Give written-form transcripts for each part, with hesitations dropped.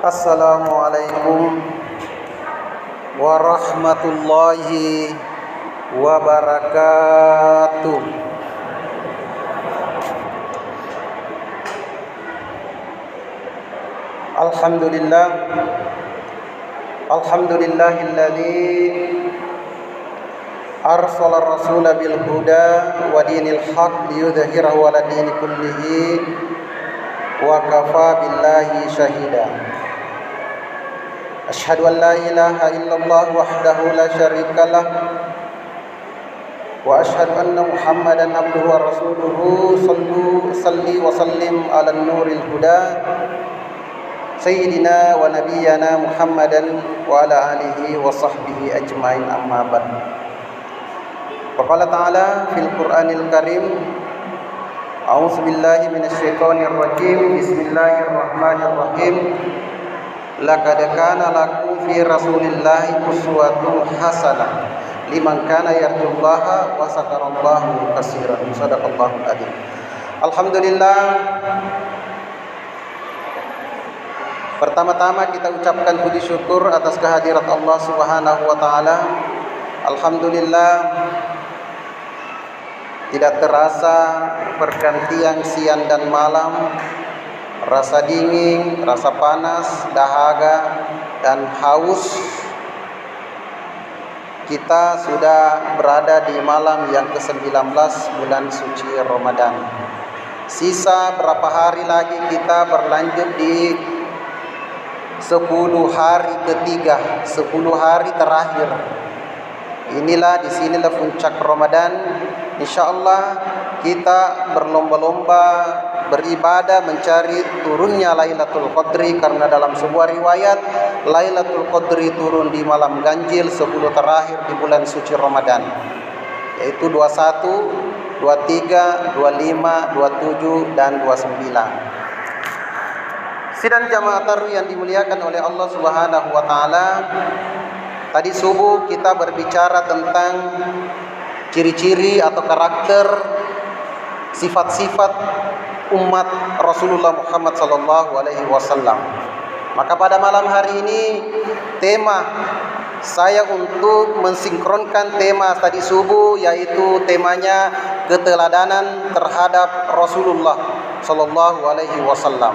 Assalamualaikum warahmatullahi wabarakatuh. Alhamdulillah, alhamdulillahilladzi arsala rasula bil huda wa dinil haq liyudhhirahu 'ala dini kullihi wa kafa billahi syahida. Asyhadu an la ilaha illallah wahdahu la syarikalah wa asyhadu anna Muhammadan abduhu wa rasuluhu salli wa sallim ala nuril huda sayyidina wa nabiyyana Muhammadan wa ala alihi wa sahbihi ajmain, amma ba'd. Wa qala ta'ala fil Qur'anil Karim, a'udzu billahi minasyaitonir rajim, bismillahirrahmanirrahim. Laqad kana lakum fi rasulillahi uswatun hasanah liman kana yarjullaha wa zakarallaha katsiran. Shadaqallahul adzim. Alhamdulillah, pertama-tama kita ucapkan puji syukur atas kehadirat Allah Subhanahu wa taala. Alhamdulillah, tidak terasa pergantian siang dan malam, rasa dingin, rasa panas, dahaga, dan haus, kita sudah berada di malam yang ke-19 bulan suci Ramadan. Sisa berapa hari lagi kita berlanjut di 10 hari ketiga, 10 hari terakhir. Disinilah puncak Ramadan. InsyaAllah kita berlomba-lomba beribadah mencari turunnya Lailatul Qadri, karena dalam sebuah riwayat Lailatul Qadri turun di malam ganjil 10 terakhir di bulan suci Ramadan, yaitu 21, 23, 25, 27 dan 29. Sidang jamaah tarawih yang dimuliakan oleh Allah Subhanahu wa taala, tadi subuh kita berbicara tentang ciri-ciri atau karakter sifat-sifat umat Rasulullah Muhammad sallallahu alaihi wasallam. Maka pada malam hari ini tema saya untuk mensinkronkan tema tadi subuh, yaitu temanya keteladanan terhadap Rasulullah sallallahu alaihi wasallam.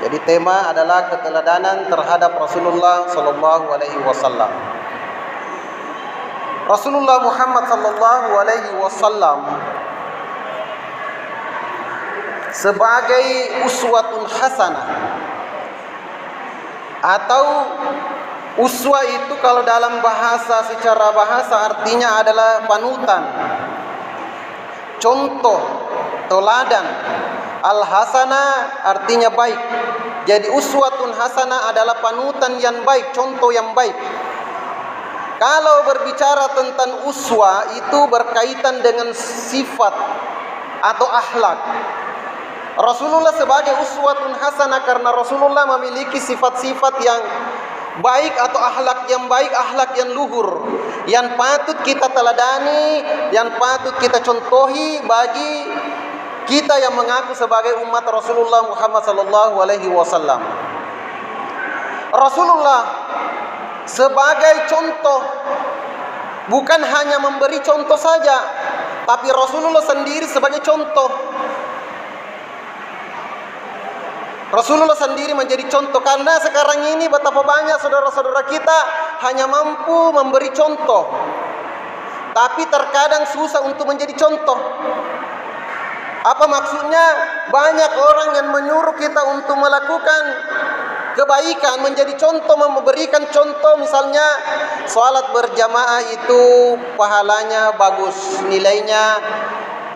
Jadi tema adalah keteladanan terhadap Rasulullah sallallahu alaihi wasallam. Rasulullah Muhammad sallallahu alaihi wasallam sebagai uswatun hasanah, atau uswa itu kalau dalam secara bahasa artinya adalah panutan, contoh, teladan. Al-hasanah artinya baik. Jadi uswatun hasanah adalah panutan yang baik, contoh yang baik. Kalau berbicara tentang uswa itu berkaitan dengan sifat atau akhlak. Rasulullah sebagai uswatun hasanah karena Rasulullah memiliki sifat-sifat yang baik atau akhlak yang baik, akhlak yang luhur, yang patut kita teladani, yang patut kita contohi bagi kita yang mengaku sebagai umat Rasulullah Muhammad sallallahu alaihi wasallam. Rasulullah sebagai contoh, bukan hanya memberi contoh saja, tapi Rasulullah sendiri sebagai contoh. Rasulullah sendiri menjadi contoh, karena sekarang ini betapa banyak saudara-saudara kita hanya mampu memberi contoh, tapi terkadang susah untuk menjadi contoh. Apa maksudnya? Banyak orang yang menyuruh kita untuk melakukan kebaikan, menjadi contoh, memberikan contoh. Misalnya salat berjamaah itu pahalanya bagus, nilainya,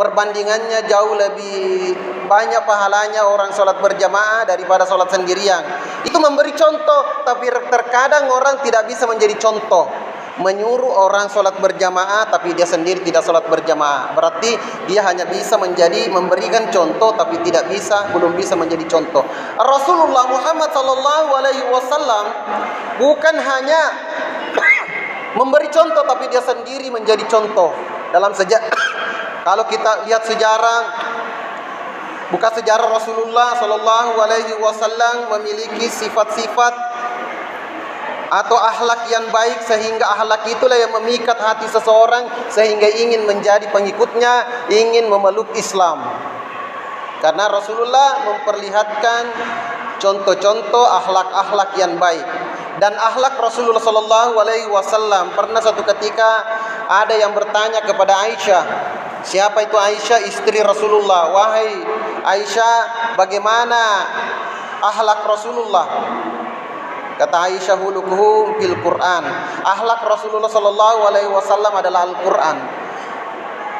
perbandingannya jauh lebih banyak pahalanya orang salat berjamaah daripada salat sendirian. Itu memberi contoh, tapi terkadang orang tidak bisa menjadi contoh. Menyuruh orang salat berjamaah tapi dia sendiri tidak salat berjamaah, berarti dia hanya bisa memberikan contoh tapi belum bisa menjadi contoh. Rasulullah Muhammad sallallahu alaihi wasallam bukan hanya memberi contoh tapi dia sendiri menjadi contoh. Kalau kita lihat sejarah Bukan sejarah Rasulullah Sallallahu Alaihi Wasallam memiliki sifat-sifat atau akhlak yang baik, sehingga akhlak itulah yang memikat hati seseorang sehingga ingin menjadi pengikutnya, ingin memeluk Islam. Karena Rasulullah memperlihatkan contoh-contoh akhlak-akhlak yang baik. Dan akhlak Rasulullah Sallallahu Alaihi Wasallam, pernah suatu ketika ada yang bertanya kepada Aisyah. Siapa itu Aisyah? Istri Rasulullah. Wahai Aisyah, bagaimana akhlak Rasulullah? Kata Aisyah, hulukuhu bil Quran. Akhlak Rasulullah Sallallahu Alaihi Wasallam adalah Al-Quran.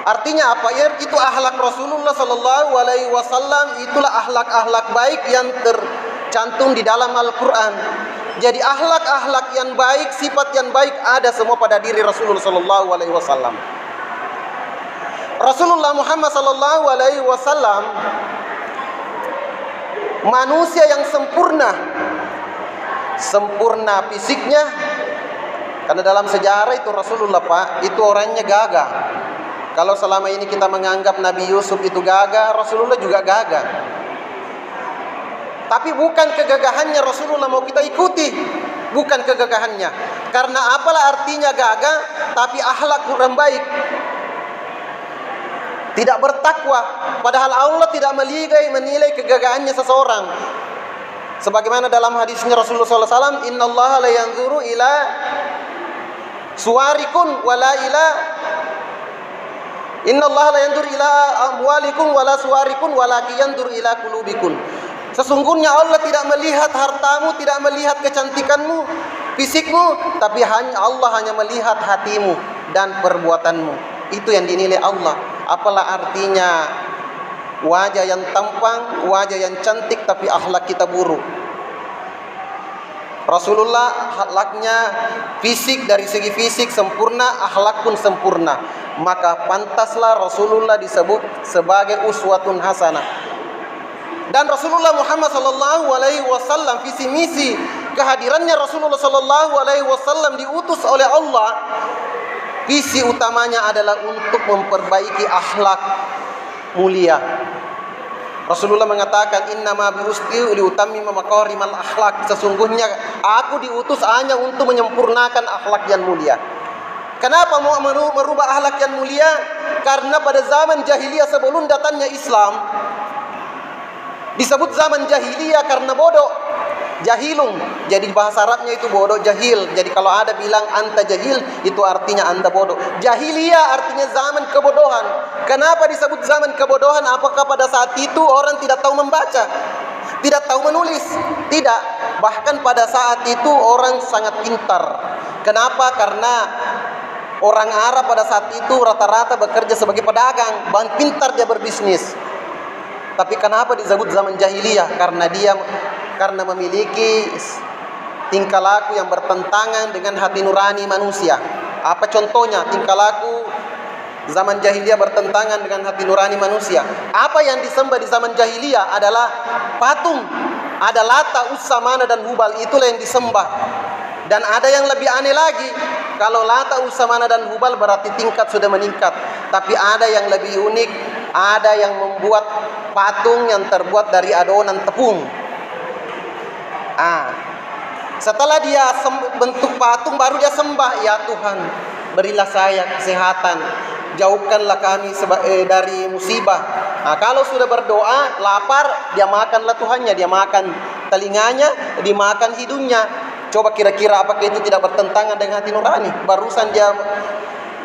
Artinya apa? Ya, itu akhlak Rasulullah Sallallahu Alaihi Wasallam, itulah akhlak-akhlak baik yang tercantum di dalam Al-Quran. Jadi akhlak-akhlak yang baik, sifat yang baik ada semua pada diri Rasulullah Sallallahu Alaihi Wasallam. Rasulullah Muhammad Sallallahu Alaihi Wasallam manusia yang sempurna fisiknya. Karena dalam sejarah itu Rasulullah, Pak, itu orangnya gagah. Kalau selama ini kita menganggap Nabi Yusuf itu gagah, Rasulullah juga gagah. Tapi bukan kegagahannya Rasulullah mau kita ikuti, bukan kegagahannya. Karena apalah artinya gagah tapi akhlak kurang baik, tidak bertakwa. Padahal Allah tidak menilai kegagahannya seseorang. Sebagaimana dalam hadisnya Rasulullah SAW, Inna Allah la yanzuru ila suwarikum wala ila Inna Allah la yanzuru ila amwalikum wala suwarikum walakin yanzuru ila qulubikum. Sesungguhnya Allah tidak melihat hartamu, tidak melihat kecantikanmu, fisikmu, tapi Allah hanya melihat hatimu dan perbuatanmu. Itu yang dinilai Allah. Apalah artinya wajah yang tampang, wajah yang cantik, tapi akhlak kita buruk. Rasulullah akhlaknya fisik, dari segi fisik sempurna, akhlak pun sempurna. Maka pantaslah Rasulullah disebut sebagai uswatun hasanah. Dan Rasulullah Muhammad Sallallahu Alaihi Wasallam, visi misi kehadirannya Rasulullah Sallallahu Alaihi Wasallam diutus oleh Allah, visi utamanya adalah untuk memperbaiki akhlak mulia. Rasulullah mengatakan, innama bi'ustu liutammima makarimal akhlak. Sesungguhnya aku diutus hanya untuk menyempurnakan akhlak yang mulia. Kenapa mau merubah akhlak yang mulia? Karena pada zaman jahiliyah sebelum datangnya Islam, disebut zaman jahiliyah karena bodoh, jahilum. Jadi bahasa Arabnya itu bodoh, jahil. Jadi kalau ada bilang anta jahil, itu artinya anda bodoh. Jahiliyah artinya zaman kebodohan. Kenapa disebut zaman kebodohan? Apakah pada saat itu orang tidak tahu membaca, tidak tahu menulis? Tidak. Bahkan pada saat itu orang sangat pintar. Kenapa? Karena orang Arab pada saat itu rata-rata bekerja sebagai pedagang, pintar dia berbisnis. Tapi kenapa disebut zaman jahiliyah? Karena memiliki tingkah laku yang bertentangan dengan hati nurani manusia. Apa contohnya? Tingkah laku zaman jahiliyah bertentangan dengan hati nurani manusia. Apa yang disembah di zaman jahiliyah adalah patung. Ada Lata, Uzza, Mana dan Hubal, itulah yang disembah. Dan ada yang lebih aneh lagi. Kalau Lata, Uzza, Mana dan Hubal berarti tingkat sudah meningkat. Tapi ada yang lebih unik, ada yang membuat patung yang terbuat dari adonan tepung. Setelah dia bentuk patung, baru dia sembah. Ya Tuhan, berilah saya kesehatan, jauhkanlah kami dari musibah. Kalau sudah berdoa, lapar, dia makanlah Tuhannya. Dia makan telinganya, dimakan hidungnya. Coba kira-kira apakah itu tidak bertentangan dengan hati nurani? Barusan dia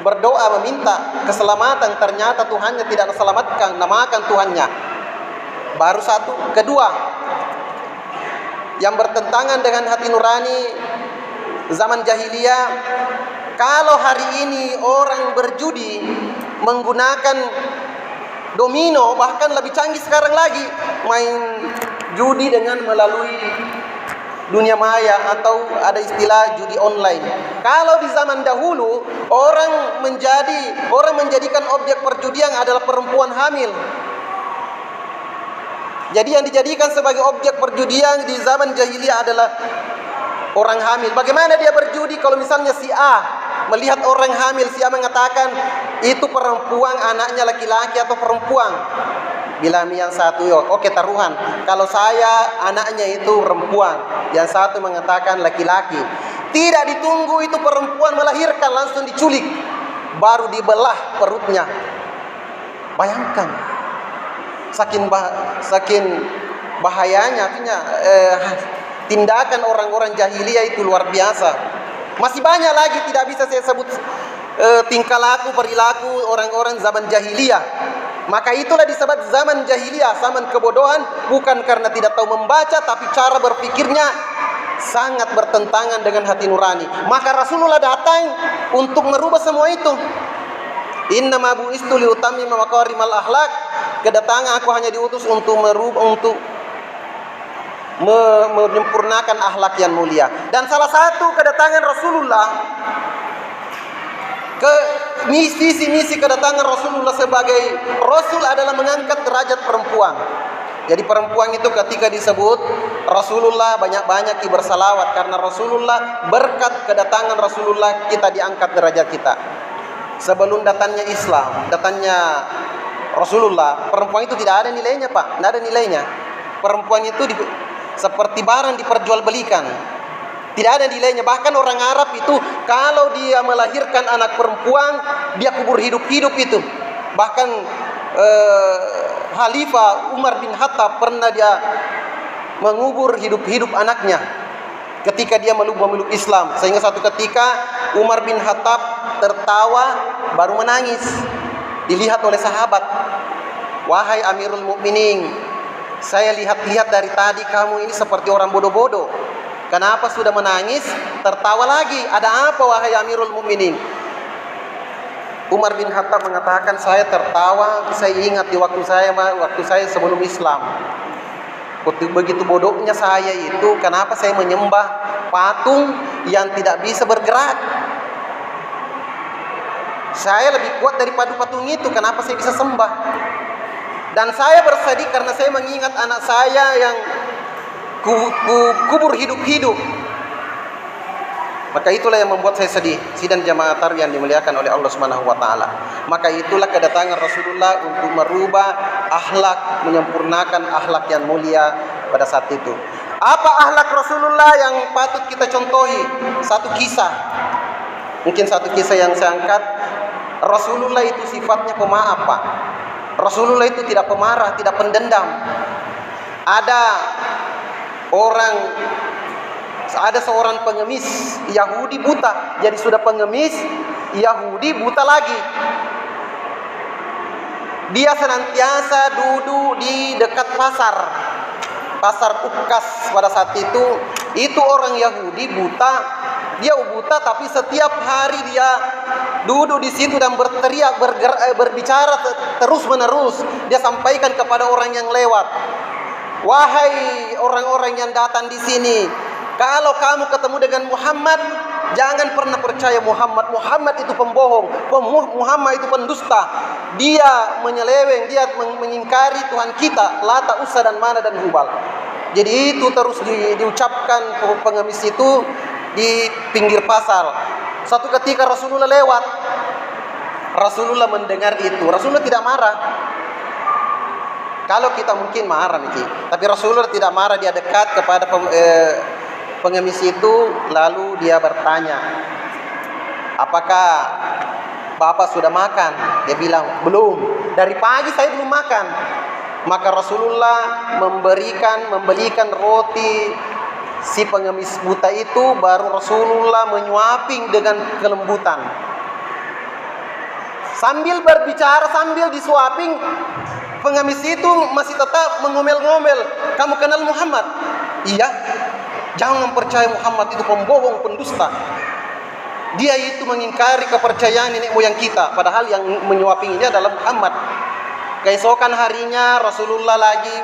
berdoa meminta keselamatan, ternyata Tuhannya tidak diselamatkan, namakan Tuhannya. Baru satu. Kedua, yang bertentangan dengan hati nurani zaman jahiliyah, kalau hari ini orang berjudi menggunakan domino, bahkan lebih canggih sekarang lagi, main judi dengan melalui dunia maya atau ada istilah judi online. Kalau di zaman dahulu orang menjadikan objek perjudian adalah perempuan hamil. Jadi yang dijadikan sebagai objek perjudian di zaman jahiliyah adalah orang hamil. Bagaimana dia berjudi? Kalau misalnya si A melihat orang hamil, si A mengatakan itu perempuan, anaknya laki-laki atau perempuan. Bilang yang satu, oke taruhan. Kalau saya anaknya itu perempuan, yang satu mengatakan laki-laki. Tidak ditunggu itu perempuan melahirkan, langsung diculik. Baru dibelah perutnya. Bayangkan. Saking bahayanya, artinya tindakan orang-orang jahiliyah itu luar biasa. Masih banyak lagi tidak bisa saya sebut tingkah laku, perilaku orang-orang zaman jahiliyah. Maka itulah disebut zaman jahiliyah, zaman kebodohan, bukan karena tidak tahu membaca, tapi cara berpikirnya sangat bertentangan dengan hati nurani. Maka Rasulullah datang untuk merubah semua itu. Innama bu'istu liutammima makarimal akhlak. Kedatangan aku hanya diutus untuk menyempurnakan akhlak yang mulia. Dan salah satu kedatangan Rasulullah, misi kedatangan Rasulullah sebagai Rasul adalah mengangkat derajat perempuan. Jadi perempuan itu ketika disebut Rasulullah banyak-banyak bersalawat, karena Rasulullah, berkat kedatangan Rasulullah kita diangkat derajat kita. Sebelum datangnya Islam, datangnya Rasulullah, perempuan itu tidak ada nilainya, Pak. Tidak ada nilainya. Perempuan itu seperti barang diperjualbelikan. Tidak ada nilainya. Bahkan orang Arab itu kalau dia melahirkan anak perempuan, dia kubur hidup-hidup itu. Bahkan Khalifah Umar bin Khattab pernah dia mengubur hidup-hidup anaknya ketika dia memeluk Islam. Sehingga satu ketika Umar bin Khattab tertawa baru menangis. Dilihat oleh sahabat. Wahai Amirul Mukminin, saya lihat-lihat dari tadi kamu ini seperti orang bodoh-bodoh. Kenapa sudah menangis? Tertawa lagi. Ada apa wahai Amirul Mukminin? Umar bin Khattab mengatakan, saya tertawa, saya ingat di waktu saya sebelum Islam. Begitu bodohnya saya itu, kenapa saya menyembah patung yang tidak bisa bergerak? Saya lebih kuat daripada patung itu, kenapa saya bisa sembah? Dan saya bersedih karena saya mengingat anak saya yang kubur hidup-hidup. Maka itulah yang membuat saya sedih. Sidang jamaah tarawih yang dimuliakan oleh Allah Subhanahu wa taala. Maka itulah kedatangan Rasulullah untuk merubah akhlak, menyempurnakan akhlak yang mulia pada saat itu. Apa akhlak Rasulullah yang patut kita contohi? Satu kisah. Mungkin satu kisah yang saya angkat. Rasulullah itu sifatnya pemaaf, Pak. Rasulullah itu tidak pemarah, tidak pendendam. Ada seorang pengemis Yahudi buta. Jadi sudah pengemis Yahudi buta lagi. Dia senantiasa duduk di dekat pasar Ukas pada saat itu. Itu orang Yahudi buta. Dia buta tapi setiap hari dia duduk di situ dan berteriak, berbicara terus menerus. Dia sampaikan kepada orang yang lewat. Wahai orang-orang yang datang di sini, kalau kamu ketemu dengan Muhammad, jangan pernah percaya Muhammad. Muhammad itu pembohong. Muhammad itu pendusta. Dia menyeleweng, dia mengingkari Tuhan kita, Lata, Uzza dan Mana dan Hubal. Jadi itu terus diucapkan pengemis itu di pinggir pasar. Suatu ketika Rasulullah lewat. Rasulullah mendengar itu. Rasulullah tidak marah. Kalau kita mungkin marah nih, tapi Rasulullah tidak marah. Dia dekat kepada pengemis itu, lalu dia bertanya, apakah Bapak sudah makan? Dia bilang, belum. Dari pagi saya belum makan. Maka Rasulullah membelikan roti si pengemis buta itu, baru Rasulullah menyuapin dengan kelembutan. Sambil berbicara, sambil disuapin, pengemis itu masih tetap mengomel-ngomel. Kamu kenal Muhammad? Iya. Jangan percaya Muhammad itu pembohong, pendusta. Dia itu mengingkari kepercayaan nenek moyang kita. Padahal yang menyuapinya adalah Muhammad. Keesokan harinya Rasulullah lagi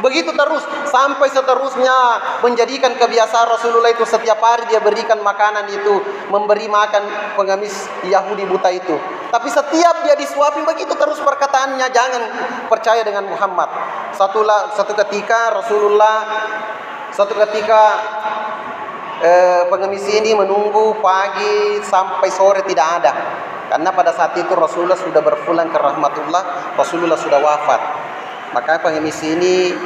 begitu terus sampai seterusnya, menjadikan kebiasaan Rasulullah itu setiap hari dia berikan makanan itu, memberi makan pengemis Yahudi buta itu. Tapi setiap dia disuapin begitu terus perkataannya, jangan percaya dengan Muhammad. Satu ketika pengemis ini menunggu pagi sampai sore tidak ada. Karena pada saat itu Rasulullah sudah berpulang ke rahmatullah, Rasulullah sudah wafat. Maka pengemis ini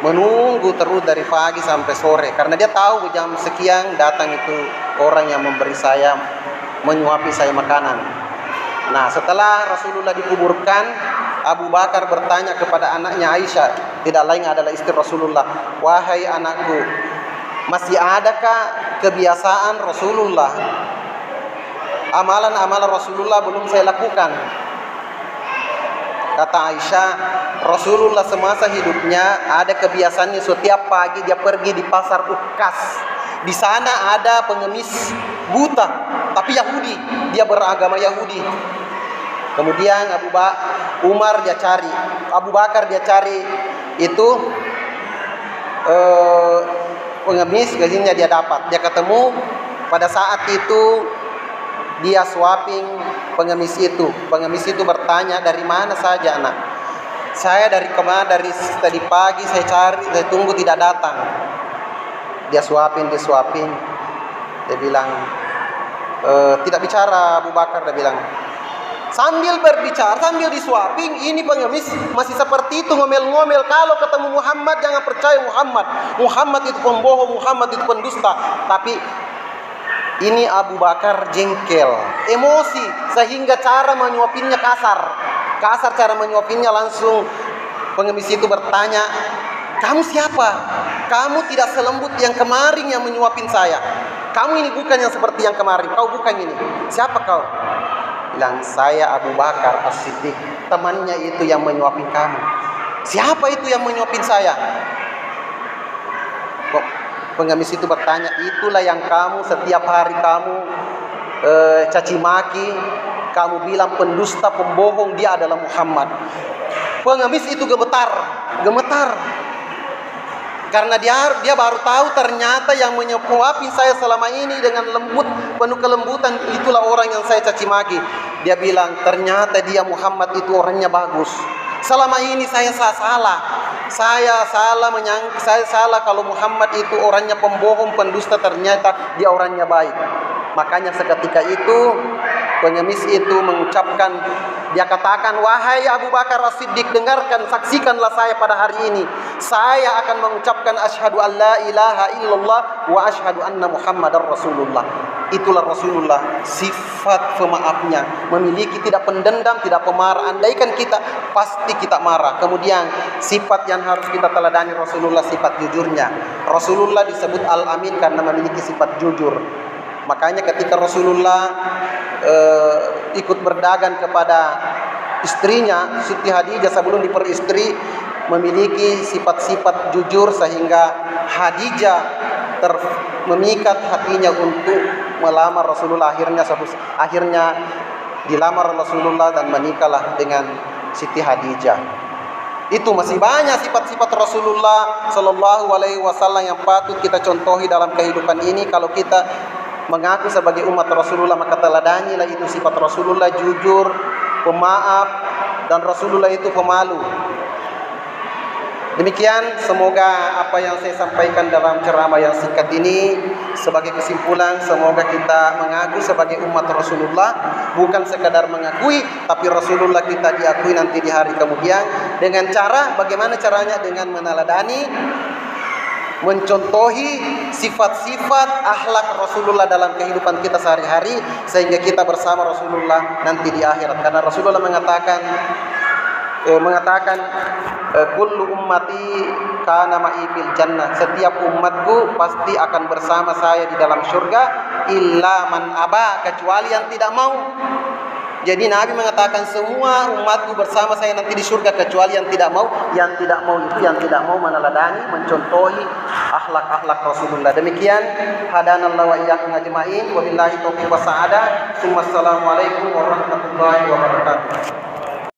menunggu terus dari pagi sampai sore, karena dia tahu jam sekian datang itu orang yang memberi saya, menyuapi saya makanan. Nah, setelah Rasulullah dikuburkan, Abu Bakar bertanya kepada anaknya Aisyah, tidak lain adalah istri Rasulullah, "Wahai anakku, masih adakah kebiasaan Rasulullah? Amalan-amalan Rasulullah belum saya lakukan." Kata Aisyah, Rasulullah semasa hidupnya ada kebiasaannya setiap pagi dia pergi di pasar Ukas. Di sana ada pengemis buta, tapi Yahudi, dia beragama Yahudi. Kemudian Umar dia cari, Abu Bakar dia cari itu pengemis, gajinya dia dapat. Dia ketemu, pada saat itu dia swapping pengemis itu. Pengemis itu bertanya, "Dari mana saja, Anak?" "Saya dari kemarin, dari tadi pagi saya cari, saya tunggu tidak datang." Dia swapping. Dia bilang, tidak bicara Abu Bakar, dia bilang. Sambil berbicara, sambil disuaping, ini pengemis masih seperti itu, ngomel-ngomel. Kalau ketemu Muhammad jangan percaya Muhammad. Muhammad itu pembohong, Muhammad itu pendusta. Tapi ini Abu Bakar jengkel, emosi, sehingga cara menyuapinnya kasar cara menyuapinnya. Langsung pengemis itu bertanya, "Kamu siapa? Kamu tidak selembut yang kemarin yang menyuapin saya. Kamu ini bukan yang seperti yang kemarin. Kau bukan ini. Siapa kau?" Bilang, "Saya Abu Bakar As-Siddiq, temannya itu yang menyuapin kamu." "Siapa itu yang menyuapin saya?" Pengemis itu bertanya, "Itulah yang kamu setiap hari kamu caci maki, kamu bilang pendusta, pembohong, dia adalah Muhammad." Pengemis itu gemetar, karena dia baru tahu ternyata yang menyuapi saya selama ini dengan lembut, penuh kelembutan, itulah orang yang saya caci maki. Dia bilang, ternyata dia Muhammad itu orangnya bagus. Selama ini saya salah kalau Muhammad itu orangnya pembohong, pendusta, ternyata dia orangnya baik. Makanya seketika itu pengemis itu mengucapkan, dia katakan, "Wahai Abu Bakar As-Siddiq, dengarkan, saksikanlah saya pada hari ini. Saya akan mengucapkan asyhadu an la ilaha illallah wa asyhadu anna Muhammadar Rasulullah." Itulah Rasulullah, sifat pemaafnya, memiliki tidak pendendam, tidak pemarah. Andaikan kita, pasti kita marah. Kemudian sifat yang harus kita teladani Rasulullah, sifat jujurnya. Rasulullah disebut Al-Amin karena memiliki sifat jujur. Makanya ketika Rasulullah ikut berdagang kepada istrinya Siti Khadijah sebelum diperistri, memiliki sifat-sifat jujur sehingga Khadijah memikat hatinya untuk melamar Rasulullah. Akhirnya dilamar Rasulullah dan menikahlah dengan Siti Khadijah. Itu masih banyak sifat-sifat Rasulullah Sallallahu Alaihi Wasallam yang patut kita contohi dalam kehidupan ini. Kalau kita mengaku sebagai umat Rasulullah, maka teladanilah itu sifat Rasulullah, jujur, pemaaf, dan Rasulullah itu pemalu. Demikian, semoga apa yang saya sampaikan dalam ceramah yang singkat ini sebagai kesimpulan, semoga kita mengaku sebagai umat Rasulullah, bukan sekadar mengakui, tapi Rasulullah kita diakui nanti di hari kemudian. Dengan cara, bagaimana caranya? Dengan meneladani, mencontohi sifat-sifat akhlak Rasulullah dalam kehidupan kita sehari-hari, sehingga kita bersama Rasulullah nanti di akhirat. Karena Rasulullah mengatakan kullu ummati kana ma'i fil jannah, setiap umatku pasti akan bersama saya di dalam surga, illa man aba, kecuali yang tidak mau. Jadi Nabi mengatakan semua umatku bersama saya nanti di surga kecuali yang tidak mau. Yang tidak mau itu yang tidak mau meneladani, mencontohi akhlak-akhlak Rasulullah. Demikian, hadanallahu wa iyyakum ajma'in, wabillahi taufiq wa sa'adah. Assalamualaikum warahmatullahi wabarakatuh.